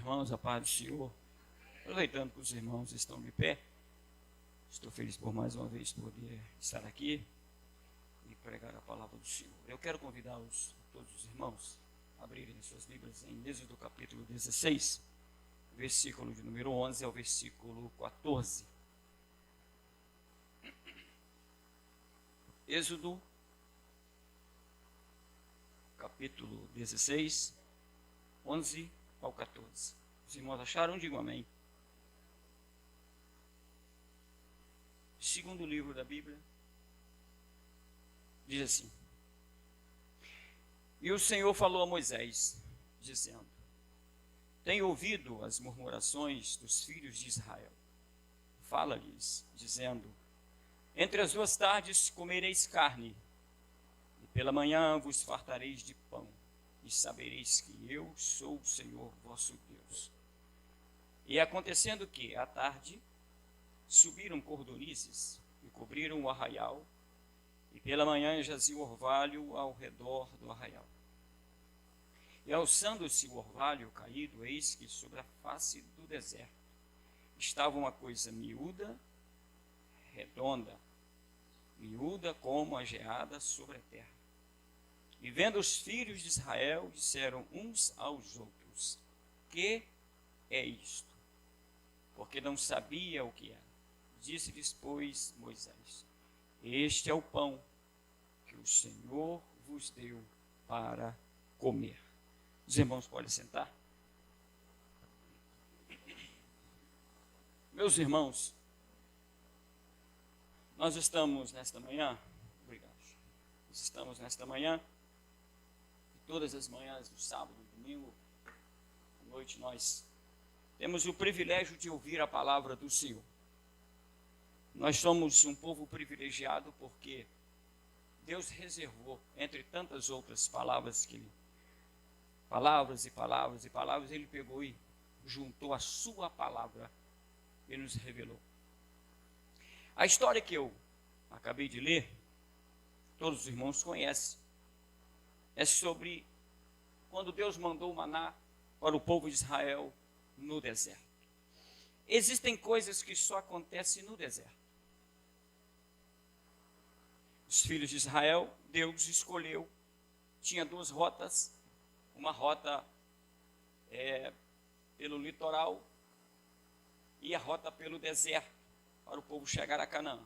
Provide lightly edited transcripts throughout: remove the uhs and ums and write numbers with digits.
irmãos, a paz do Senhor. Aproveitando que os irmãos estão de pé, estou feliz por mais uma vez poder estar aqui e pregar a palavra do Senhor. Eu quero convidar todos os irmãos a abrirem suas Bíblias em Êxodo capítulo 16, versículo de número 11 ao versículo 14. Êxodo capítulo 16, 11 ao 14. Os irmãos acharam? Digam amém. Segundo livro da Bíblia, diz assim: E o Senhor falou a Moisés, dizendo: Tenho ouvido as murmurações dos filhos de Israel. Fala-lhes, dizendo: Entre as duas tardes comereis carne, e pela manhã vos fartareis de pão, e sabereis que eu sou o Senhor vosso Deus. E acontecendo que, à tarde, subiram cordonizes e cobriram o arraial, e pela manhã jazia o orvalho ao redor do arraial. E alçando-se o orvalho caído, eis que sobre a face do deserto estava uma coisa miúda, redonda, miúda como a geada sobre a terra. E vendo os filhos de Israel, disseram uns aos outros: Que é isto? Porque não sabia o que era. Disse-lhes, pois, Moisés: Este é o pão que o Senhor vos deu para comer. Os irmãos podem sentar. Meus irmãos, nós estamos nesta manhã, obrigado, nós estamos nesta manhã, e todas as manhãs do sábado e domingo, à noite, nós temos o privilégio de ouvir a palavra do Senhor. Nós somos um povo privilegiado porque Deus reservou, entre tantas outras palavras que Ele, palavras e palavras e palavras, Ele pegou e juntou a sua palavra e nos revelou. A história que eu acabei de ler, todos os irmãos conhecem, é sobre quando Deus mandou o maná para o povo de Israel no deserto. Existem coisas que só acontecem no deserto. Os filhos de Israel, Deus escolheu, tinha duas rotas, uma rota pelo litoral e a rota pelo deserto, para o povo chegar a Canaã.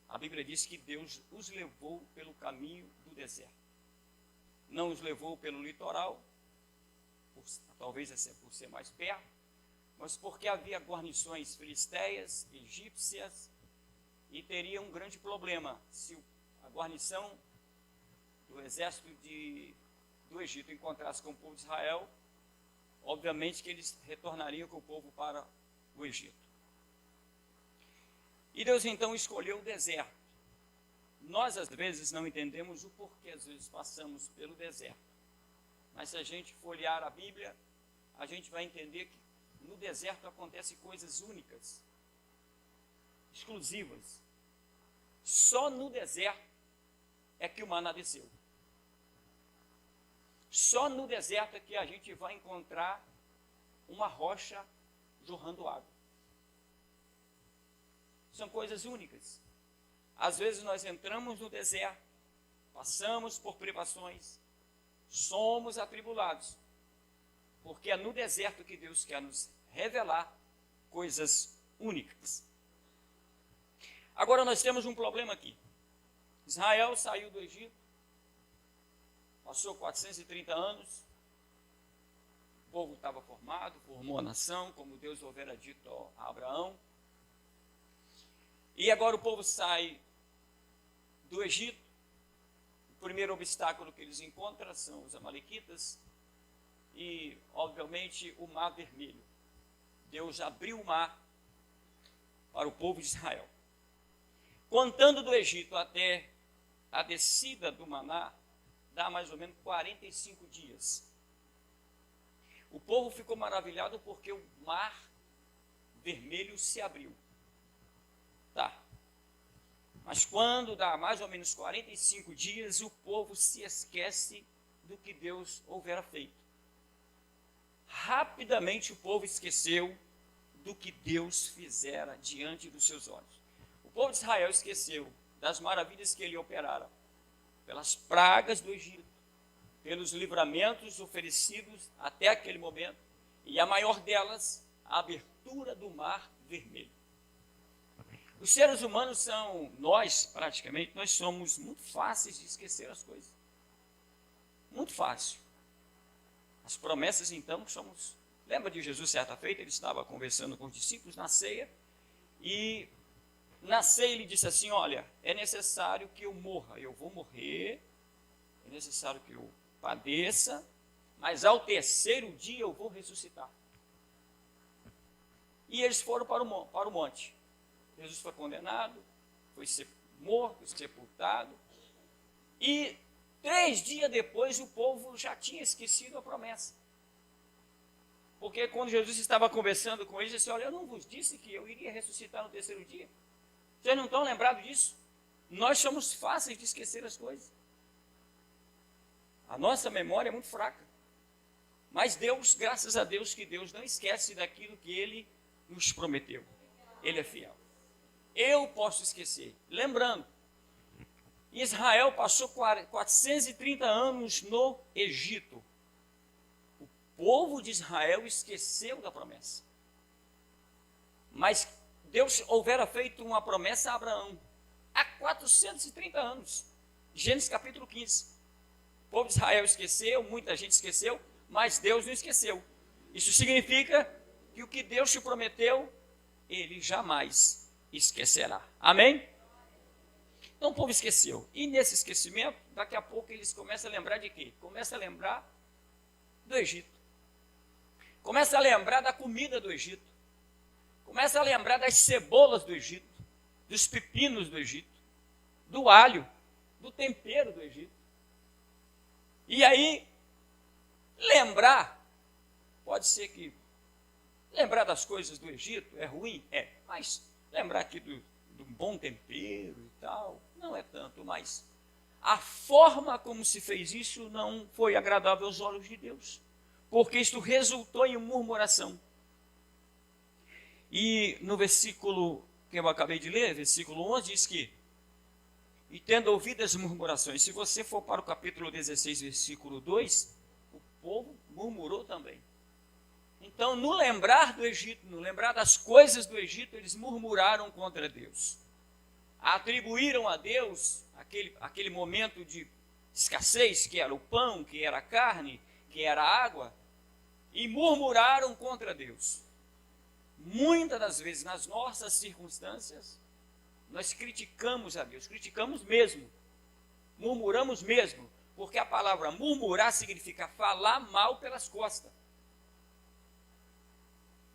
A Bíblia diz que Deus os levou pelo caminho do deserto. Não os levou pelo litoral, talvez por ser mais perto, mas porque havia guarnições filisteias, egípcias, e teria um grande problema se a guarnição do exército do Egito encontrasse com o povo de Israel. Obviamente que eles retornariam com o povo para o Egito. E Deus então escolheu o deserto. Nós às vezes não entendemos o porquê às vezes passamos pelo deserto. Mas se a gente folhear a Bíblia, a gente vai entender que no deserto acontecem coisas únicas, exclusivas. Só no deserto é que o maná desceu. Só no deserto é que a gente vai encontrar uma rocha jorrando água. São coisas únicas. Às vezes nós entramos no deserto, passamos por privações, somos atribulados, porque é no deserto que Deus quer nos revelar coisas únicas. Agora nós temos um problema aqui. Israel saiu do Egito, passou 430 anos, o povo estava formado, formou a nação, como Deus houvera dito a Abraão. E agora o povo sai do Egito. O primeiro obstáculo que eles encontram são os amalequitas e, obviamente, o Mar Vermelho. Deus abriu o mar para o povo de Israel. Contando do Egito até a descida do maná, dá mais ou menos 45 dias. O povo ficou maravilhado porque o Mar Vermelho se abriu. Tá. Mas quando dá mais ou menos 45 dias, o povo se esquece do que Deus houvera feito. rapidamente o povo esqueceu do que Deus fizera diante dos seus olhos. O povo de Israel esqueceu das maravilhas que ele operara, pelas pragas do Egito, pelos livramentos oferecidos até aquele momento, e a maior delas, a abertura do Mar Vermelho. Os seres humanos nós somos muito fáceis de esquecer as coisas. Muito fácil. As promessas, então, Lembra de Jesus, certa feita, ele estava conversando com os discípulos na ceia, e na ceia ele disse assim, olha, é necessário que eu morra, eu vou morrer, é necessário que eu padeça, mas ao terceiro dia eu vou ressuscitar. E eles foram para o monte. Jesus foi condenado, foi morto, sepultado, e 3 dias depois o povo já tinha esquecido a promessa. Porque quando Jesus estava conversando com eles, ele disse, olha, eu não vos disse que eu iria ressuscitar no terceiro dia? Vocês não estão lembrados disso? Nós somos fáceis de esquecer as coisas. A nossa memória é muito fraca. Mas Deus, graças a Deus, que Deus não esquece daquilo que Ele nos prometeu. Ele é fiel. Eu posso esquecer. Lembrando, Israel passou 430 anos no Egito. O povo de Israel esqueceu da promessa. Mas Deus houvera feito uma promessa a Abraão há 430 anos. Gênesis capítulo 15. O povo de Israel esqueceu, muita gente esqueceu, mas Deus não esqueceu. Isso significa que o que Deus te prometeu, Ele jamais esquecerá. Amém? Então o povo esqueceu. E nesse esquecimento, daqui a pouco eles começam a lembrar de quê? Começam a lembrar do Egito. Começam a lembrar da comida do Egito. Começam a lembrar das cebolas do Egito, dos pepinos do Egito, do alho, do tempero do Egito. E aí, pode ser que lembrar das coisas do Egito é ruim? É, mas lembrar aqui do bom tempero e tal, não é tanto, mas a forma como se fez isso não foi agradável aos olhos de Deus, porque isto resultou em murmuração. E no versículo que eu acabei de ler, versículo 11, diz que, e tendo ouvido as murmurações, se você for para o capítulo 16, versículo 2, o povo murmurou também. Então, no lembrar do Egito, no lembrar das coisas do Egito, eles murmuraram contra Deus. Atribuíram a Deus aquele momento de escassez, que era o pão, que era a carne, que era a água, e murmuraram contra Deus. Muitas das vezes, nas nossas circunstâncias, nós criticamos a Deus, criticamos mesmo, murmuramos mesmo, porque a palavra murmurar significa falar mal pelas costas.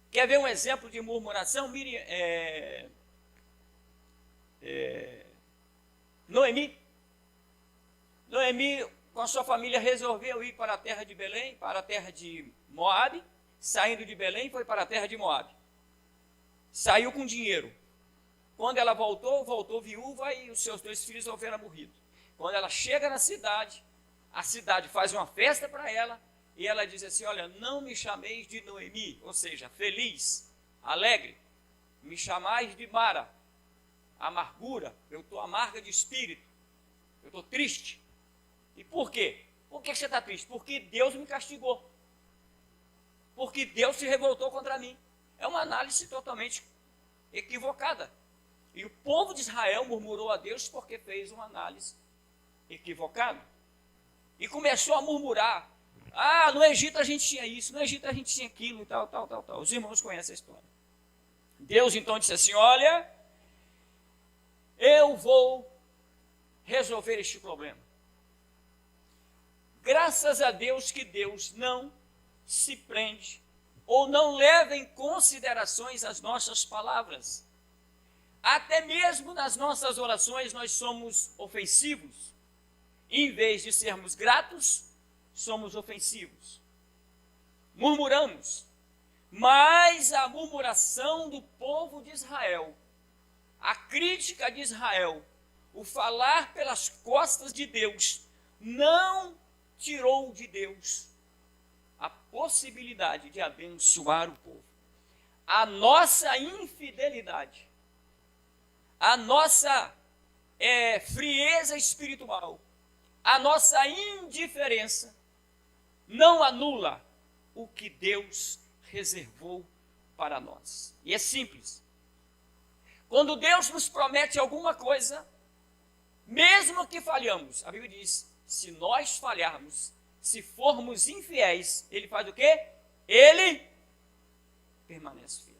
Quer ver um exemplo de murmuração? Noemi, com a sua família, resolveu ir para a terra de Belém, para a terra de Moabe. Saindo de Belém, foi para a terra de Moabe. Saiu com dinheiro. Quando ela voltou viúva e os seus 2 filhos houveram morrido. Quando ela chega na cidade, a cidade faz uma festa para ela, e ela diz assim, olha, não me chameis de Noemi, ou seja, feliz, alegre, me chamais de Mara, amargura, eu estou amarga de espírito, eu estou triste. E por quê? Por que você está triste? Porque Deus me castigou, porque Deus se revoltou contra mim. É uma análise totalmente equivocada. E o povo de Israel murmurou a Deus porque fez uma análise equivocada. E começou a murmurar. Ah, no Egito a gente tinha isso, no Egito a gente tinha aquilo e tal. Os irmãos conhecem a história. Deus então disse assim, olha, eu vou resolver este problema. Graças a Deus que Deus não se prende ou não leva em considerações as nossas palavras. Até mesmo nas nossas orações nós somos ofensivos. Em vez de sermos gratos, somos ofensivos. Murmuramos. Mas a murmuração do povo de Israel, a crítica de Israel, o falar pelas costas de Deus, não tirou de Deus a possibilidade de abençoar o povo. A nossa infidelidade, a nossa frieza espiritual, a nossa indiferença não anula o que Deus reservou para nós. E é simples. Quando Deus nos promete alguma coisa, mesmo que falhamos, a Bíblia diz, se nós falharmos, se formos infiéis, Ele faz o quê? Ele permanece fiel.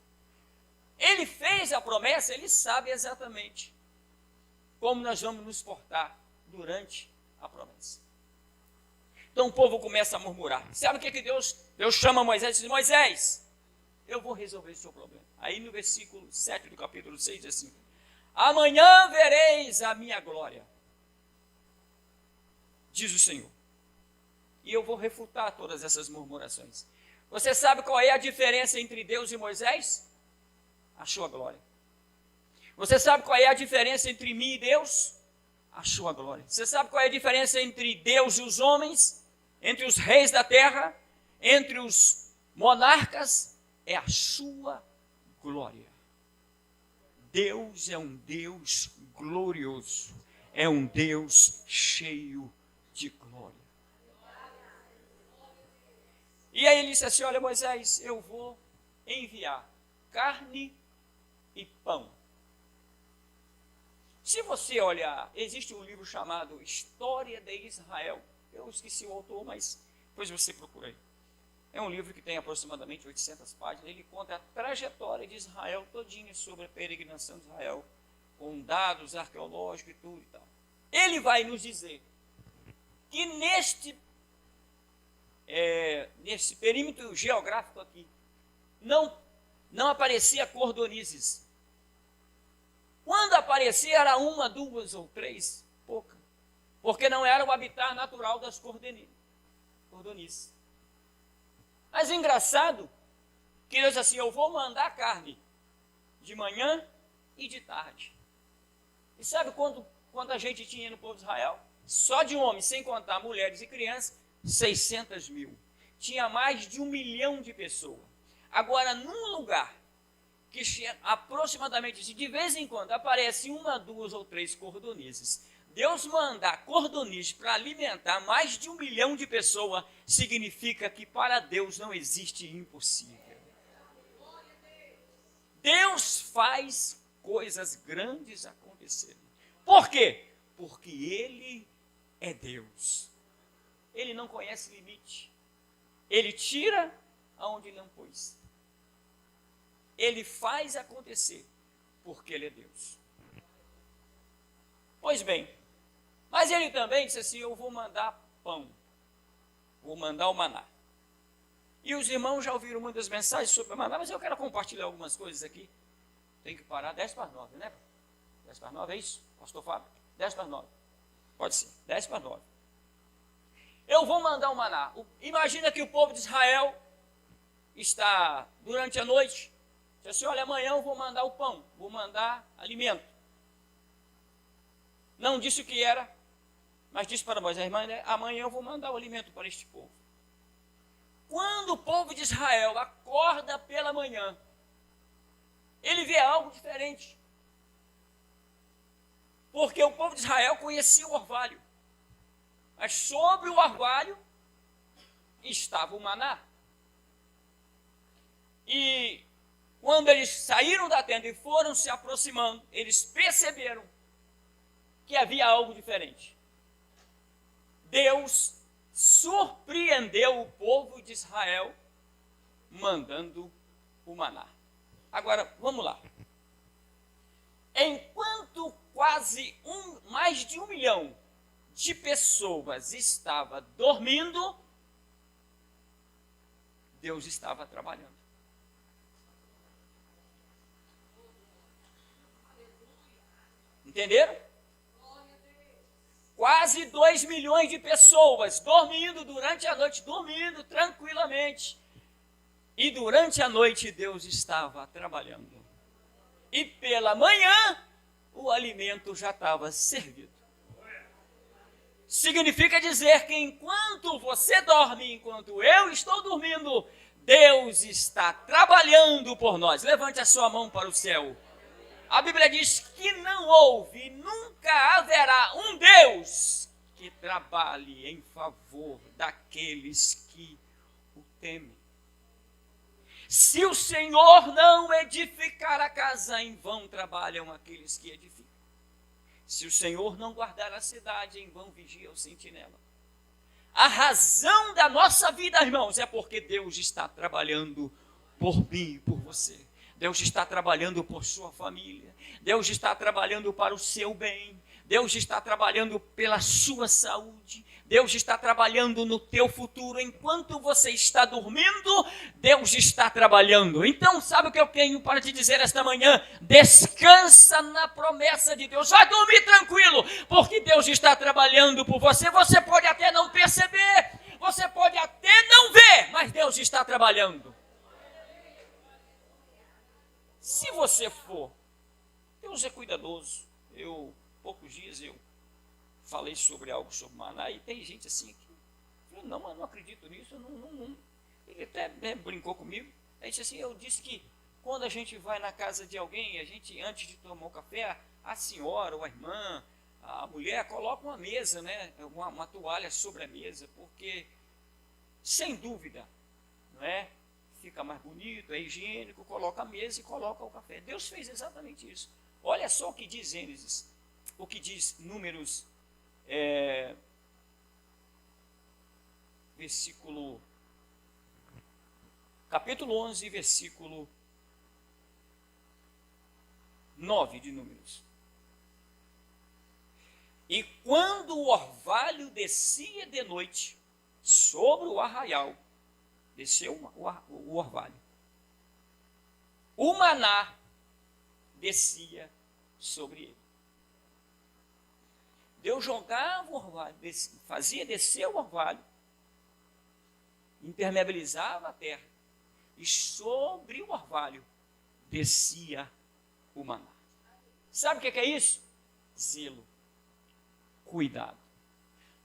Ele fez a promessa, Ele sabe exatamente como nós vamos nos portar durante a promessa. Então o povo começa a murmurar. Sabe o que Deus chama Moisés e diz, Moisés, eu vou resolver esse seu problema. Aí no versículo 7 do capítulo 6 diz assim, amanhã vereis a minha glória, diz o Senhor. E eu vou refutar todas essas murmurações. Você sabe qual é a diferença entre Deus e Moisés? A sua glória. Você sabe qual é a diferença entre mim e Deus? A sua glória. Você sabe qual é a diferença entre Deus e os homens? Entre os reis da terra? Entre os monarcas? É a sua glória. Deus é um Deus glorioso. É um Deus cheio de glória. E aí ele disse assim, olha Moisés, eu vou enviar carne e pão. Se você olhar, existe um livro chamado História de Israel. Eu esqueci o autor, mas depois você procura aí. É um livro que tem aproximadamente 800 páginas. Ele conta a trajetória de Israel todinha sobre a peregrinação de Israel, com dados arqueológicos e tudo e tal. Ele vai nos dizer que neste perímetro geográfico aqui, não aparecia cordonizes. Quando aparecia era uma, duas ou três, pouca. Porque não era o habitat natural das cordonizes. Mas engraçado que Deus assim, eu vou mandar carne de manhã e de tarde. E sabe quanta gente tinha no povo de Israel? Só de homens, sem contar mulheres e crianças, 600 mil. Tinha mais de 1 milhão de pessoas. Agora, num lugar que aproximadamente, de vez em quando, aparece uma, duas ou três cordonizes, Deus mandar cordonizes para alimentar mais de 1 milhão de pessoas, significa que para Deus não existe impossível. Deus faz coisas grandes acontecerem. Por quê? Porque Ele é Deus. Ele não conhece limite. Ele tira aonde Ele não pôs. Ele faz acontecer, porque Ele é Deus. Pois bem, mas Ele também disse assim, eu vou mandar pão, vou mandar o maná. E os irmãos já ouviram muitas mensagens sobre o maná, mas eu quero compartilhar algumas coisas aqui. Tem que parar 10 para as 9, né? 10 para as 9, é isso, pastor Fábio? 10 para as 9. Pode ser, 10 para as 9. Eu vou mandar o maná. Imagina que o povo de Israel está durante a noite. Diz assim, olha, amanhã eu vou mandar o pão, vou mandar alimento. Não disse o que era, mas disse para Moisés, amanhã eu vou mandar o alimento para este povo. Quando o povo de Israel acorda pela manhã, ele vê algo diferente. Porque o povo de Israel conhecia o orvalho. Mas sobre o orvalho estava o maná. E quando eles saíram da tenda e foram se aproximando, eles perceberam que havia algo diferente. Deus surpreendeu o povo de Israel mandando o maná. Agora, vamos lá. Enquanto quase mais de 1 milhão de pessoas estava dormindo, Deus estava trabalhando. Entenderam? Quase 2 milhões de pessoas dormindo durante a noite, dormindo tranquilamente. E durante a noite Deus estava trabalhando. E pela manhã o alimento já estava servido. significa dizer que enquanto você dorme, enquanto eu estou dormindo, Deus está trabalhando por nós. Levante a sua mão para o céu. A Bíblia diz que não houve, nunca haverá um Deus que trabalhe em favor daqueles que o temem. Se o Senhor não edificar a casa, em vão trabalham aqueles que edificam. Se o Senhor não guardar a cidade, em vão vigia o sentinela. A razão da nossa vida, irmãos, é porque Deus está trabalhando por mim e por você. Deus está trabalhando por sua família. Deus está trabalhando para o seu bem. Deus está trabalhando pela sua saúde. Deus está trabalhando no teu futuro. Enquanto você está dormindo, Deus está trabalhando. Então, sabe o que eu tenho para te dizer esta manhã? Descansa na promessa de Deus. Vai dormir tranquilo, porque Deus está trabalhando por você. Você pode até não perceber, você pode até não ver, mas Deus está trabalhando. Se você for, Deus é cuidadoso. Poucos dias eu falei sobre algo sobre maná, e tem gente assim que eu não acredito nisso, não. Ele até brincou comigo. Aí disse assim, eu disse que quando a gente vai na casa de alguém, a gente, antes de tomar o café, a senhora ou a irmã, a mulher, coloca uma mesa, né, uma toalha sobre a mesa, porque, sem dúvida, não é? Fica mais bonito, é higiênico, coloca a mesa e coloca o café. Deus fez exatamente isso. Olha só o que diz Gênesis, o que diz Números, capítulo 11, versículo 9 de Números. E quando o orvalho descia de noite sobre o arraial, desceu o orvalho, o maná descia sobre ele. Deus jogava o orvalho, fazia descer o orvalho, impermeabilizava a terra, e sobre o orvalho descia o maná. Sabe o que é isso? Zelo, cuidado.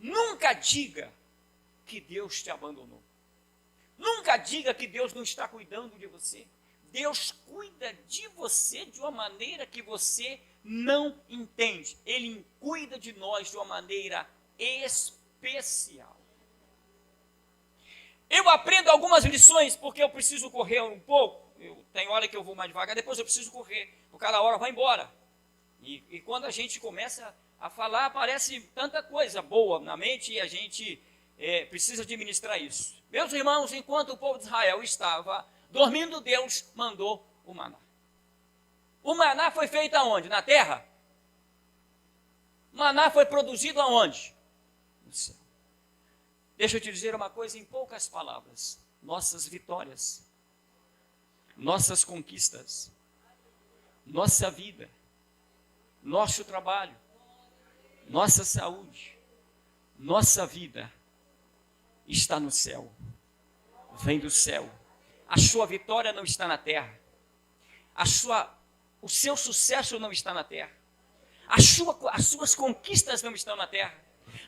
Nunca diga que Deus te abandonou. Nunca diga que Deus não está cuidando de você. Deus cuida de você de uma maneira que você não entende. Ele cuida de nós de uma maneira especial. Eu aprendo algumas lições porque eu preciso correr um pouco. Tem hora que eu vou mais devagar, depois eu preciso correr, porque cada hora vai embora. E quando a gente começa a falar, aparece tanta coisa boa na mente e a gente precisa administrar isso. Meus irmãos, enquanto o povo de Israel estava dormindo, Deus mandou o maná. O maná foi feito aonde? Na terra? O maná foi produzido aonde? No céu. Deixa eu te dizer uma coisa em poucas palavras. Nossas vitórias, nossas conquistas, nossa vida, nosso trabalho, nossa saúde, nossa vida está no céu. Vem do céu. A sua vitória não está na terra. O seu sucesso não está na terra. As suas conquistas não estão na terra.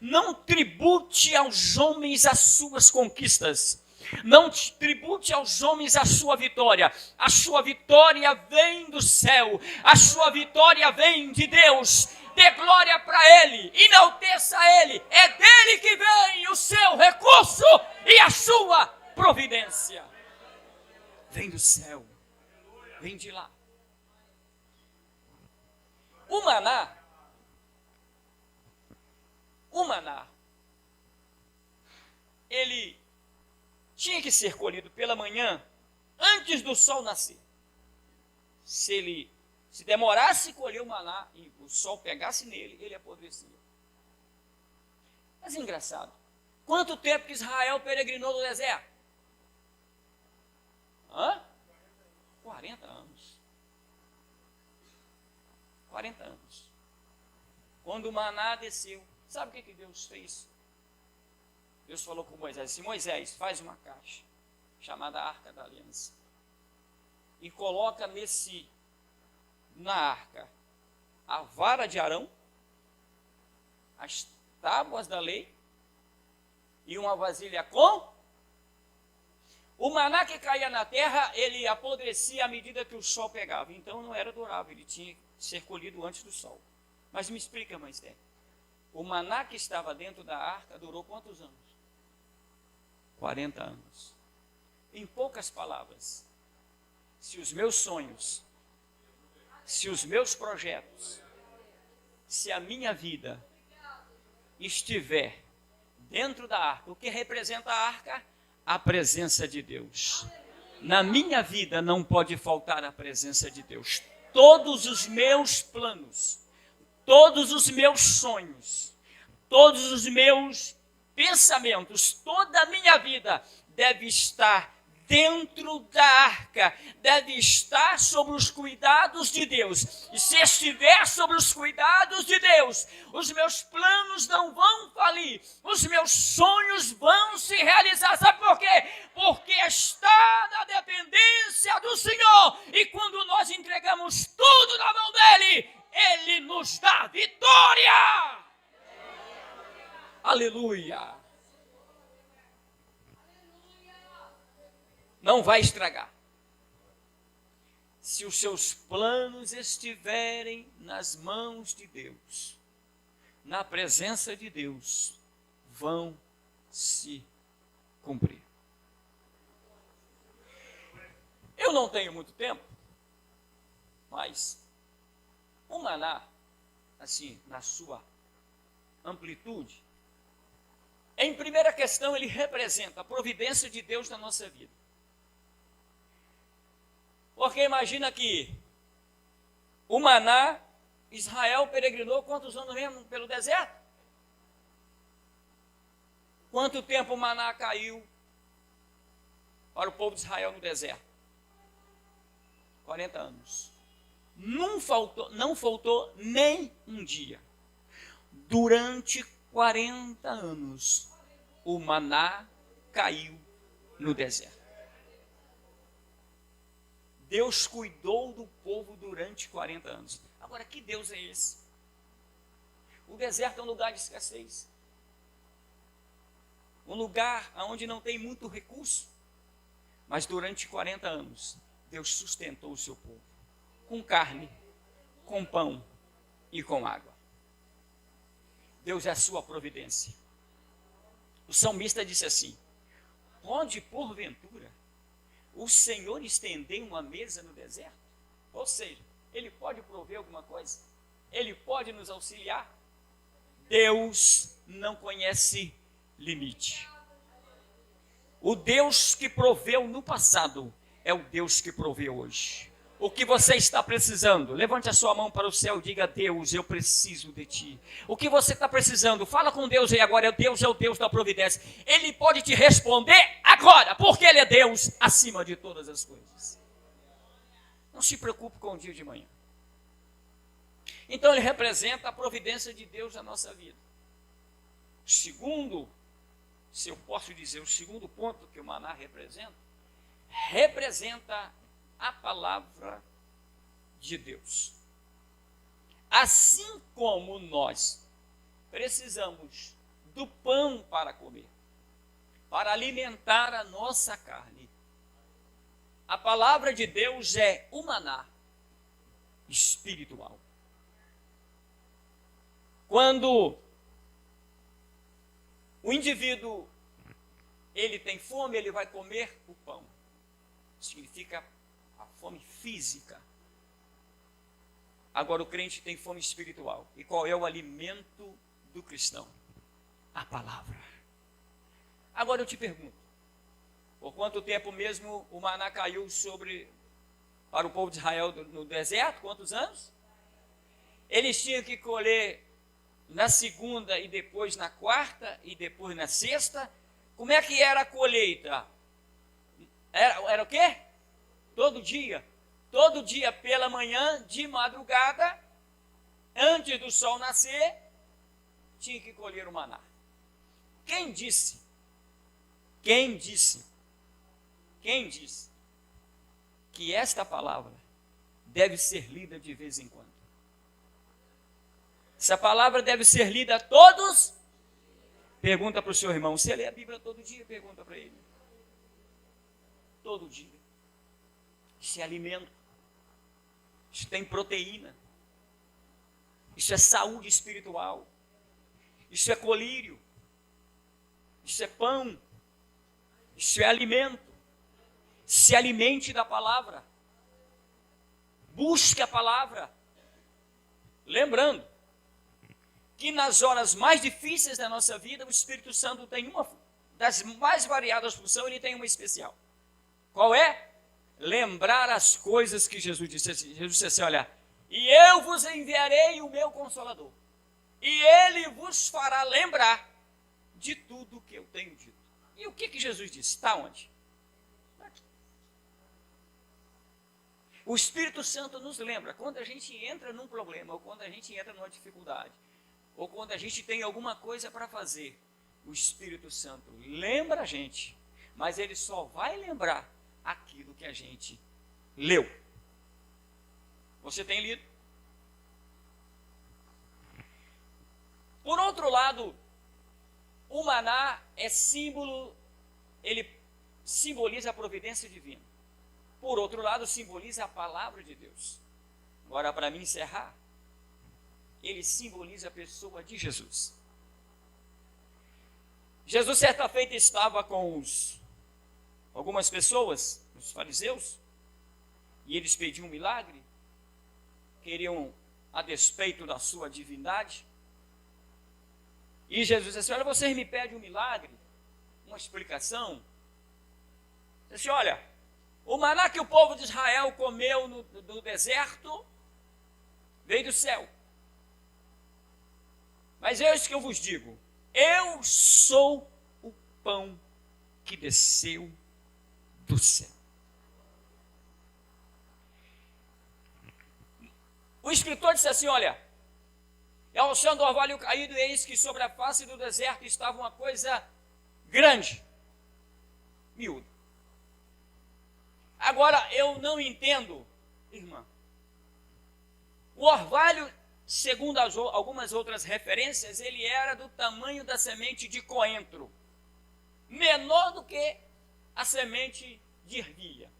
Não tribute aos homens as suas conquistas. Não tribute aos homens a sua vitória. A sua vitória vem do céu. A sua vitória vem de Deus. Dê glória para Ele. Enalteça Ele. É dele que vem o seu recurso e a sua providência. Vem do céu. Vem de lá. O maná, ele tinha que ser colhido pela manhã, antes do sol nascer. Se demorasse a colher o maná e o sol pegasse nele, ele apodrecia. Mas engraçado, quanto tempo que Israel peregrinou no deserto? 40 anos. 40 anos. Quando o maná desceu, sabe o que Deus fez? Deus falou com Moisés assim: Moisés, faz uma caixa chamada Arca da Aliança e coloca na arca a vara de Arão, tábuas da lei e uma vasilha com. O maná que caía na terra, ele apodrecia à medida que o sol pegava. Então não era durável, ele tinha que ser colhido antes do sol. Mas me explica, mãe Esther. O maná que estava dentro da arca durou quantos anos? 40 anos. Em poucas palavras, se os meus sonhos, se os meus projetos, se a minha vida estiver dentro da arca, o que representa a arca? A presença de Deus. Na minha vida não pode faltar a presença de Deus. Todos os meus planos, todos os meus sonhos, todos os meus pensamentos, toda a minha vida deve estar dentro da arca, deve estar sob os cuidados de Deus. E se estiver sob os cuidados de Deus, os meus planos não vão falir, os meus sonhos vão se realizar. Sabe por quê? Porque está na dependência do Senhor. E quando nós entregamos tudo na mão dEle, Ele nos dá vitória. Aleluia. Não vai estragar. Se os seus planos estiverem nas mãos de Deus, na presença de Deus, vão se cumprir. Eu não tenho muito tempo, mas o maná, assim, na sua amplitude, em primeira questão, ele representa a providência de Deus na nossa vida. Porque imagina que o maná, Israel peregrinou quantos anos mesmo pelo deserto? Quanto tempo o maná caiu para o povo de Israel no deserto? 40 anos. Não faltou nem um dia. Durante 40 anos, o maná caiu no deserto. Deus cuidou do povo durante 40 anos. Agora, que Deus é esse? O deserto é um lugar de escassez. Um lugar onde não tem muito recurso. Mas durante 40 anos, Deus sustentou o seu povo. Com carne, com pão e com água. Deus é a sua providência. O salmista disse assim: pode porventura o Senhor estender uma mesa no deserto? Ou seja, Ele pode prover alguma coisa? Ele pode nos auxiliar? Deus não conhece limite. O Deus que proveu no passado é o Deus que provê hoje. O que você está precisando? Levante a sua mão para o céu e diga: Deus, eu preciso de ti. O que você está precisando? Fala com Deus aí agora. Deus é o Deus da providência. Ele pode te responder agora, porque Ele é Deus acima de todas as coisas. Não se preocupe com o dia de manhã. Então Ele representa a providência de Deus na nossa vida. Segundo, se eu posso dizer, o segundo ponto que o maná representa a palavra de Deus. Assim como nós precisamos do pão para comer, para alimentar a nossa carne, a palavra de Deus é o maná espiritual. Quando o indivíduo ele tem fome, ele vai comer o pão. Significa a fome física. Agora o crente tem fome espiritual. E qual é o alimento do cristão? A palavra. Agora eu te pergunto, por quanto tempo mesmo o maná caiu para o povo de Israel no deserto? Quantos anos? Eles tinham que colher na segunda e depois na quarta e depois na sexta. Como é que era a colheita? Era o quê? Todo dia pela manhã, de madrugada, antes do sol nascer, tinha que colher o maná. Quem disse que esta palavra deve ser lida de vez em quando? Essa palavra deve ser lida todos Pergunta para o seu irmão, você lê a Bíblia todo dia? Pergunta para ele. Todo dia. Isso é alimento. Isso tem proteína. Isso é saúde espiritual. Isso é colírio. Isso é pão. Isso é alimento. Se alimente da palavra. Busque a palavra. Lembrando que nas horas mais difíceis da nossa vida, o Espírito Santo tem uma das mais variadas funções, ele tem uma especial. Qual é? Lembrar as coisas que Jesus disse. Jesus disse assim, olha, e eu vos enviarei o meu Consolador, e ele vos fará lembrar de tudo o que eu tenho dito. E o que Jesus disse? Está onde? Está aqui. O Espírito Santo nos lembra, quando a gente entra num problema, ou quando a gente entra numa dificuldade, ou quando a gente tem alguma coisa para fazer, o Espírito Santo lembra a gente, mas ele só vai lembrar aquilo que a gente leu. Você tem lido? Por outro lado, o maná é símbolo, ele simboliza a providência divina. Por outro lado, simboliza a palavra de Deus. Agora, para mim encerrar, ele simboliza a pessoa de Jesus. Jesus, certa feita, estava com algumas pessoas, os fariseus, e eles pediam um milagre, queriam a despeito da sua divindade. E Jesus disse assim, olha, vocês me pedem um milagre, uma explicação. Ele disse, olha, o maná que o povo de Israel comeu no deserto veio do céu. Mas é isso que eu vos digo, eu sou o pão que desceu do céu. O escritor disse assim, olha, ao chão do orvalho caído, eis que sobre a face do deserto estava uma coisa grande, miúda. Agora, eu não entendo, irmã, o orvalho, segundo algumas outras referências, ele era do tamanho da semente de coentro, menor do que a semente de ervilha,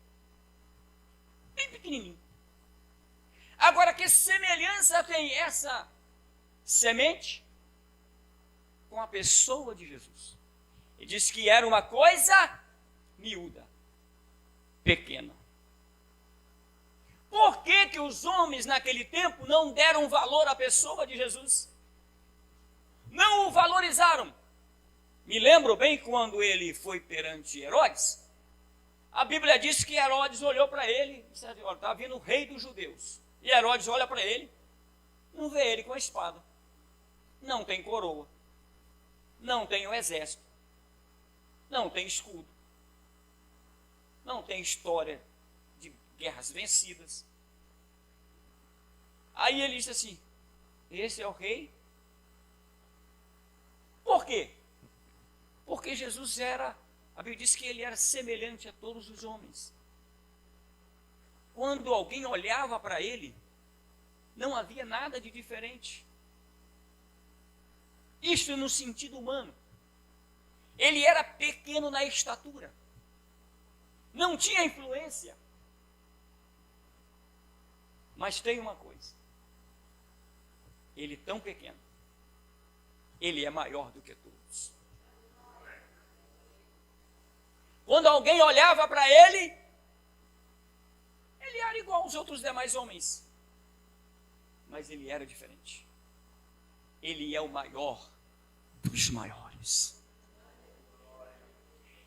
bem pequenininho. Agora, que semelhança tem essa semente com a pessoa de Jesus? Ele disse que era uma coisa miúda, pequena. Por que os homens naquele tempo não deram valor à pessoa de Jesus? Não o valorizaram. Me lembro bem quando ele foi perante Herodes, a Bíblia diz que Herodes olhou para ele e disse, olha, está vindo o rei dos judeus. E Herodes olha para ele, não vê ele com a espada, não tem coroa, não tem o exército, não tem escudo, não tem história de guerras vencidas. Aí ele disse assim, esse é o rei? Por quê? Porque Jesus era, a Bíblia diz que ele era semelhante a todos os homens. Quando alguém olhava para ele, não havia nada de diferente. Isto no sentido humano. Ele era pequeno na estatura. Não tinha influência. Mas tem uma coisa. Ele tão pequeno, ele é maior do que todos. Quando alguém olhava para ele era igual aos outros demais homens. Mas ele era diferente. Ele é o maior dos maiores.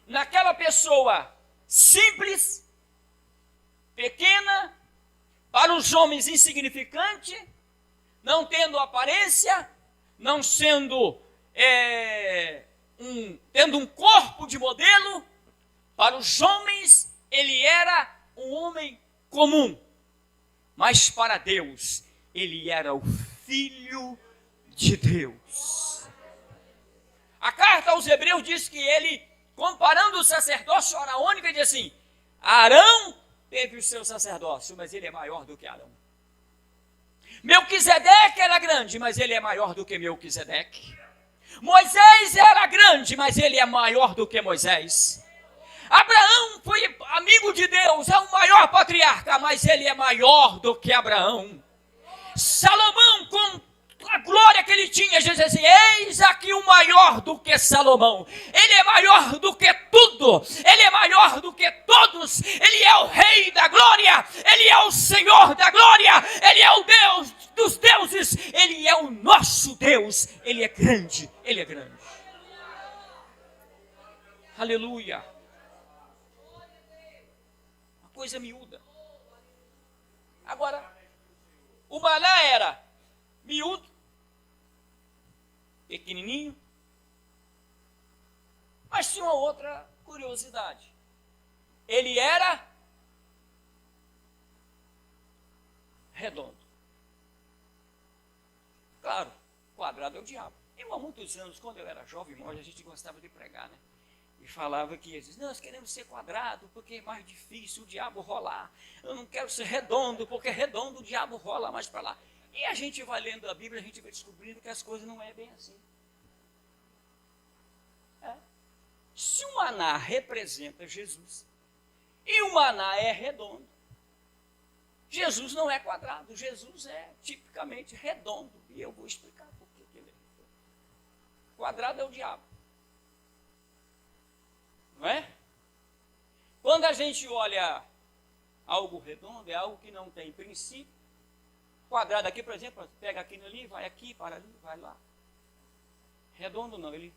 Naquela pessoa simples, pequena, para os homens insignificante, não tendo aparência, não sendo tendo um corpo de modelo, para os homens ele era um homem comum, mas para Deus ele era o Filho de Deus. A carta aos Hebreus diz que ele, comparando o sacerdócio araônico, ele diz assim, Arão teve o seu sacerdócio, mas ele é maior do que Arão. Melquisedeque era grande, mas ele é maior do que Melquisedeque. Moisés era grande, mas ele é maior do que Moisés. Abraão foi amigo de Deus, é o maior patriarca, mas ele é maior do que Abraão. Salomão, com a glória que ele tinha, Jesus disse assim, eis aqui o maior do que Salomão. Ele é maior do que tudo, ele é maior do que todos, ele é o rei da glória, ele é o Senhor da glória, ele é o Deus dos deuses, ele é o nosso Deus, ele é grande, ele é grande. Aleluia. Uma coisa miúda. Agora, o maná era miúdo, pequenininho, mas tinha uma outra curiosidade. Ele era redondo. Claro, quadrado é o diabo. Há muitos anos, quando eu era jovem, a gente gostava de pregar, né? E falava que eles, nós queremos ser quadrado, porque é mais difícil o diabo rolar. Eu não quero ser redondo, porque redondo o diabo rola mais para lá. E a gente vai lendo a Bíblia, a gente vai descobrindo que as coisas não é bem assim. Se o maná representa Jesus, e o maná é redondo, Jesus não é quadrado, Jesus é tipicamente redondo. E eu vou explicar por que ele é redondo. Quadrado é o diabo. Não é? Quando a gente olha algo redondo, é algo que não tem princípio. Quadrado aqui, por exemplo, pega aqui ali, vai aqui, para ali, vai lá. Redondo não, ele...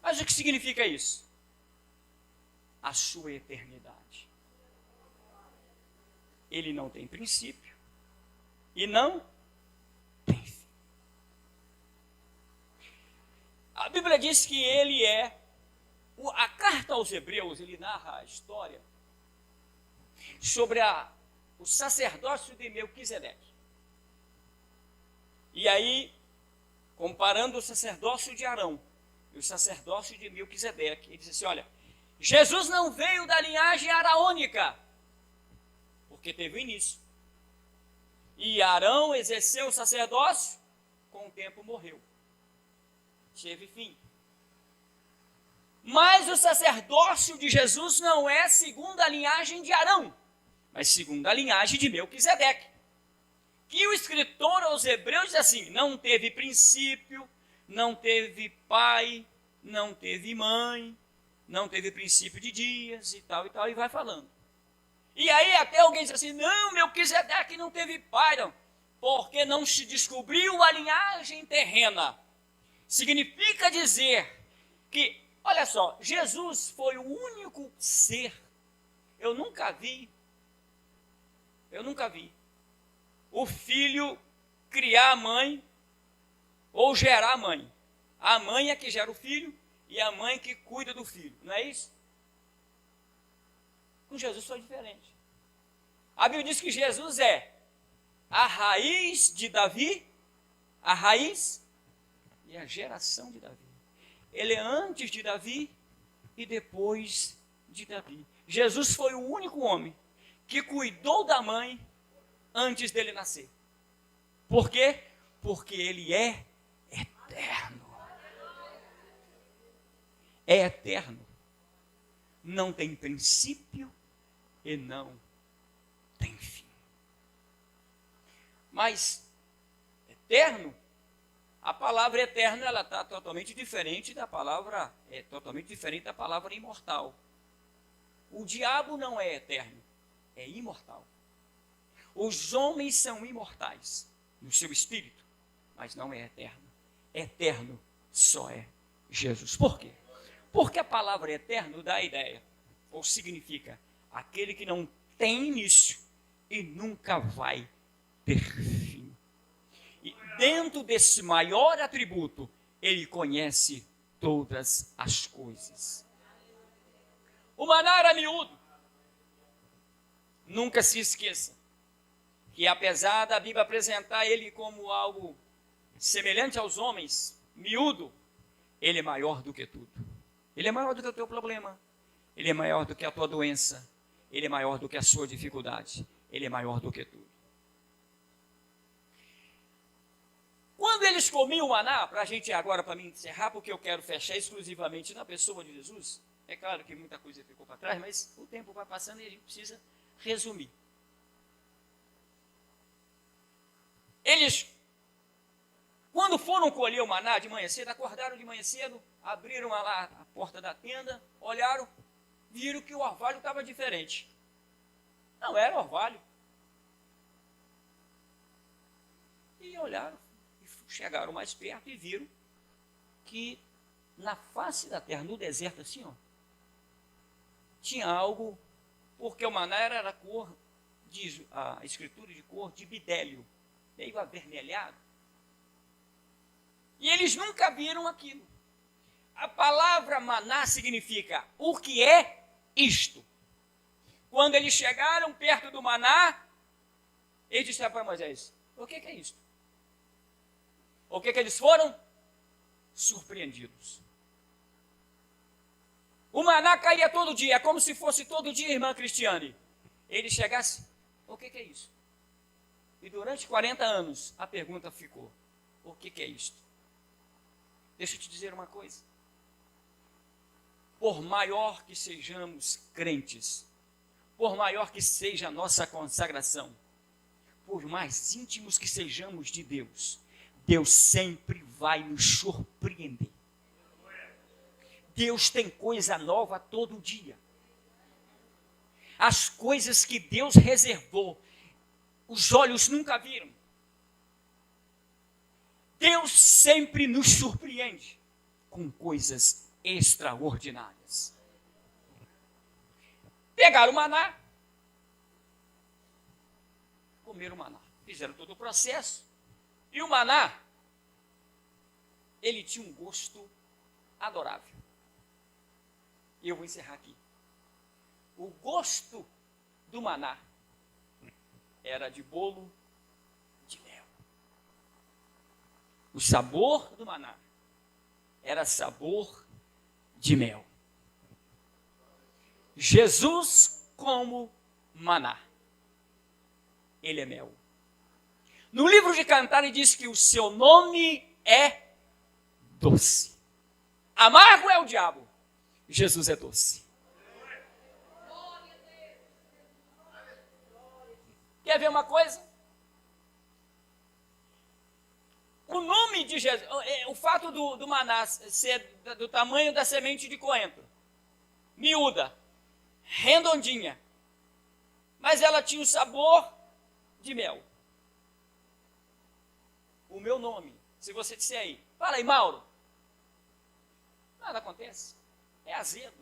Mas o que significa isso? A sua eternidade. Ele não tem princípio e não tem fim. A Bíblia diz que ele é... A carta aos Hebreus, ele narra a história sobre o sacerdócio de Melquisedeque. E aí, comparando o sacerdócio de Arão e o sacerdócio de Melquisedeque, ele diz assim, olha, Jesus não veio da linhagem araônica, porque teve início. E Arão exerceu o sacerdócio, com o tempo morreu. Teve fim. Mas o sacerdócio de Jesus não é segundo a linhagem de Arão, mas segundo a linhagem de Melquisedeque. Que o escritor aos Hebreus diz assim, não teve princípio, não teve pai, não teve mãe, não teve princípio de dias e tal, e vai falando. E aí até alguém diz assim, não, Melquisedeque não teve pai, não, porque não se descobriu a linhagem terrena. Significa dizer que, olha só, Jesus foi o único ser, eu nunca vi o filho criar a mãe ou gerar a mãe. A mãe é que gera o filho e a mãe que cuida do filho, não é isso? Com Jesus foi diferente. A Bíblia diz que Jesus é a raiz de Davi, a raiz e a geração de Davi. Ele é antes de Davi e depois de Davi. Jesus foi o único homem que cuidou da mãe antes dele nascer. Por quê? Porque ele é eterno. É eterno. Não tem princípio e não tem fim. Mas, eterno, a palavra eterno, ela está totalmente diferente da palavra, imortal. O diabo não é eterno, é imortal. Os homens são imortais no seu espírito, mas não é eterno. Eterno só é Jesus. Por quê? Porque a palavra eterno dá a ideia, ou significa, aquele que não tem início e nunca vai ter fim. E dentro desse maior atributo, ele conhece todas as coisas. O maná era miúdo. Nunca se esqueça que apesar da Bíblia apresentar ele como algo semelhante aos homens, miúdo, ele é maior do que tudo. Ele é maior do que o teu problema. Ele é maior do que a tua doença. Ele é maior do que a sua dificuldade. Ele é maior do que tudo. Quando eles Eles comiam maná, para a gente agora, para mim encerrar, porque eu quero fechar exclusivamente na pessoa de Jesus. É claro que muita coisa ficou para trás, mas o tempo vai passando e a gente precisa resumir. Eles, quando foram colher o maná de manhã cedo, acordaram de manhã cedo, abriram lá a porta da tenda, olharam, viram que o orvalho estava diferente. Não era orvalho. E olharam, chegaram mais perto e viram que na face da terra, no deserto assim, ó, tinha algo, porque o maná era cor, diz a escritura, de cor de bidélio, meio avermelhado. E eles nunca viram aquilo. A palavra maná significa o que é isto. Quando eles chegaram perto do maná, eles disseram para Moisés, o que é isto? O que eles foram? Surpreendidos. O maná caía todo dia, é como se fosse todo dia, irmã Cristiane. Ele chegasse, o que é isso? E durante 40 anos a pergunta ficou, o que é isto? Deixa eu te dizer uma coisa. Por maior que sejamos crentes, por maior que seja a nossa consagração, por mais íntimos que sejamos de Deus, Deus sempre vai nos surpreender. Deus tem coisa nova todo dia. As coisas que Deus reservou, os olhos nunca viram. Deus sempre nos surpreende com coisas extraordinárias. Pegaram o maná, comeram o maná, fizeram todo o processo. E o maná, ele tinha um gosto adorável. E eu vou encerrar aqui. O gosto do maná era de bolo de mel. O sabor do maná era sabor de mel. Jesus como maná. Ele é mel. No livro de Cantares diz que o seu nome é doce. Amargo é o diabo. Jesus é doce. Quer ver uma coisa? O nome de Jesus, o fato do maná ser do tamanho da semente de coentro, miúda, redondinha, mas ela tinha o sabor de mel. O meu nome, se você disser aí, fala aí, Mauro, nada acontece, é azedo,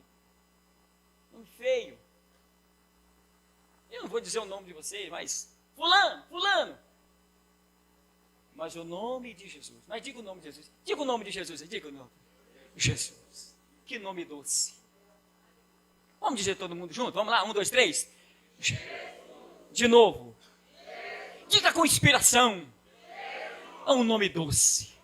feio. Eu não vou dizer o nome de vocês, mas fulano. Mas o nome de Jesus, mas diga o nome de Jesus, diga o nome de Jesus, diga o nome. Jesus, que nome doce. Vamos dizer todo mundo junto, vamos lá, 1, 2, 3. De novo. Diga com inspiração. É um nome doce.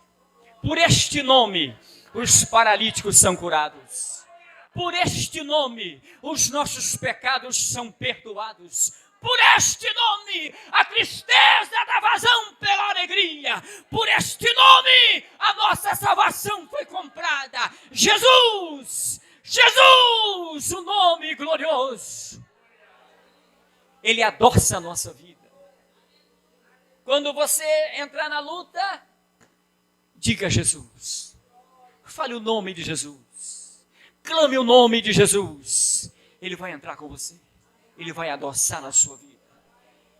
Por este nome, os paralíticos são curados. Por este nome, os nossos pecados são perdoados. Por este nome, a tristeza dá vazão pela alegria. Por este nome, a nossa salvação foi comprada. Jesus, o nome glorioso. Ele adoça a nossa vida. Quando você entrar na luta, diga Jesus. Fale o nome de Jesus. Clame o nome de Jesus. Ele vai entrar com você. Ele vai adoçar a sua vida.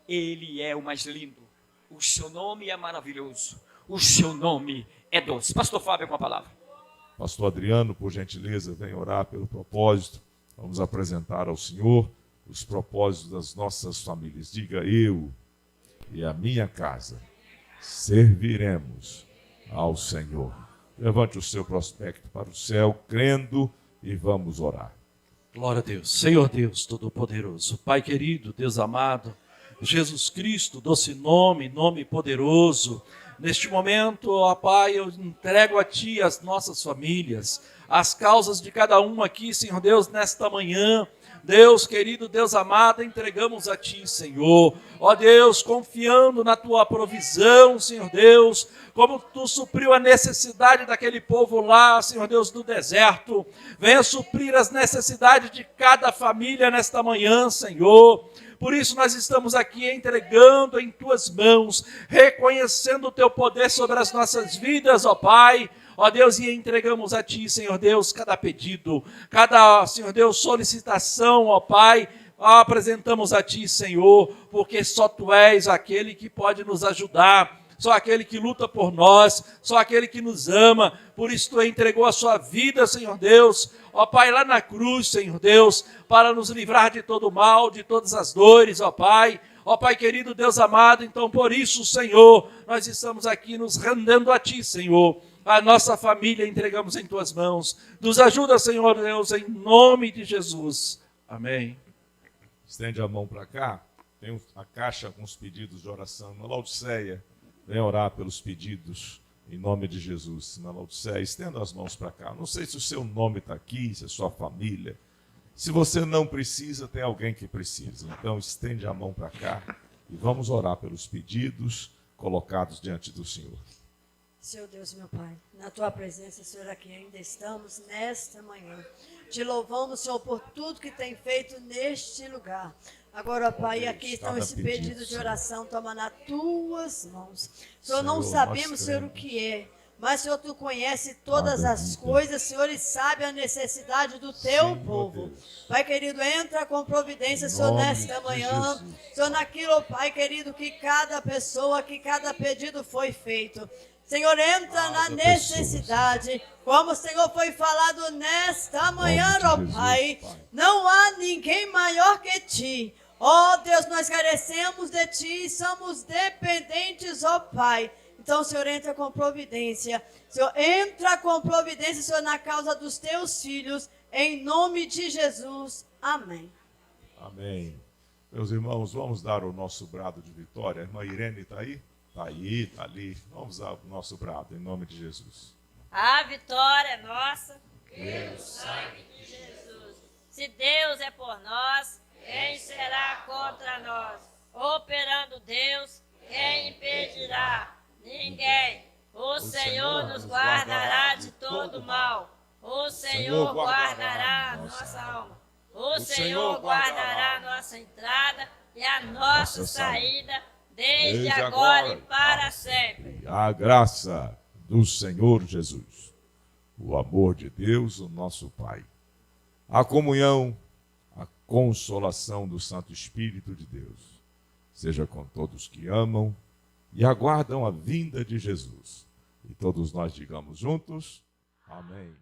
Ele é o mais lindo. O seu nome é maravilhoso. O seu nome é doce. Pastor Fábio, com a palavra. Pastor Adriano, por gentileza, vem orar pelo propósito. Vamos apresentar ao Senhor os propósitos das nossas famílias. Diga: eu e a minha casa serviremos ao Senhor. Levante o seu prospecto para o céu, crendo, e vamos orar. Glória a Deus. Senhor Deus Todo-Poderoso, Pai querido, Deus amado, Jesus Cristo, doce nome, nome poderoso, Neste momento, ó Pai, eu entrego a Ti as nossas famílias, as causas de cada um aqui, Senhor Deus, nesta manhã. Deus querido, Deus amado, entregamos a Ti, Senhor. Ó Deus, confiando na Tua provisão, Senhor Deus, como Tu supriu a necessidade daquele povo lá, Senhor Deus, do deserto. Venha suprir as necessidades de cada família nesta manhã, Senhor. Por isso nós estamos aqui entregando em Tuas mãos, reconhecendo o Teu poder sobre as nossas vidas, ó Pai. Ó Deus, e entregamos a Ti, Senhor Deus, cada pedido, cada, Senhor Deus, solicitação, ó Pai, apresentamos a Ti, Senhor, porque só Tu és aquele que pode nos ajudar, só aquele que luta por nós, só aquele que nos ama. Por isso Tu entregou a Sua vida, Senhor Deus, ó Pai, lá na cruz, Senhor Deus, para nos livrar de todo mal, de todas as dores, ó Pai. Ó Pai querido, Deus amado, então por isso, Senhor, nós estamos aqui nos rendendo a Ti, Senhor. A nossa família entregamos em Tuas mãos. Nos ajuda, Senhor Deus, em nome de Jesus. Amém. Estende a mão para cá. Tem a caixa com os pedidos de oração. Na Laodiceia, vem orar pelos pedidos em nome de Jesus. Na Laodiceia, estenda as mãos para cá. Não sei se o seu nome está aqui, se é sua família. Se você não precisa, tem alguém que precisa. Então, estende a mão para cá e vamos orar pelos pedidos colocados diante do Senhor. Senhor Deus, meu Pai, na Tua presença, Senhor, aqui ainda estamos nesta manhã. Te louvamos, Senhor, por tudo que tem feito neste lugar. Agora, Pai, aqui estão esse pedido de oração, toma nas Tuas mãos. Senhor, não sabemos, Senhor, o que é, mas, Senhor, Tu conhece todas as coisas, Senhor, e sabe a necessidade do Teu povo. Pai querido, entra com providência, Senhor, nesta manhã. Senhor, naquilo, Pai querido, que cada pessoa, que cada pedido foi feito. Senhor, entra na necessidade, como o Senhor foi falado nesta manhã, ó Pai. Não há ninguém maior que Ti. Ó Deus, nós carecemos de Ti, somos dependentes, ó Pai. Então, Senhor, entra com providência. Senhor, entra com providência, Senhor, na causa dos Teus filhos, em nome de Jesus. Amém. Amém. Meus irmãos, vamos dar o nosso brado de vitória. A irmã Irene está aí? Está aí, está ali. Vamos dar o nosso brado, em nome de Jesus. A vitória é nossa, pelo sangue de Jesus. Se Deus é por nós, quem será contra nós? Operando Deus, quem impedirá? Ninguém. O Senhor nos guardará de todo mal. O Senhor guardará a nossa alma. O Senhor guardará a nossa entrada e a nossa saída, desde agora e para sempre. A graça do Senhor Jesus, o amor de Deus, o nosso Pai, a comunhão, a consolação do Santo Espírito de Deus, seja com todos que amam e aguardam a vinda de Jesus. E todos nós digamos juntos, amém.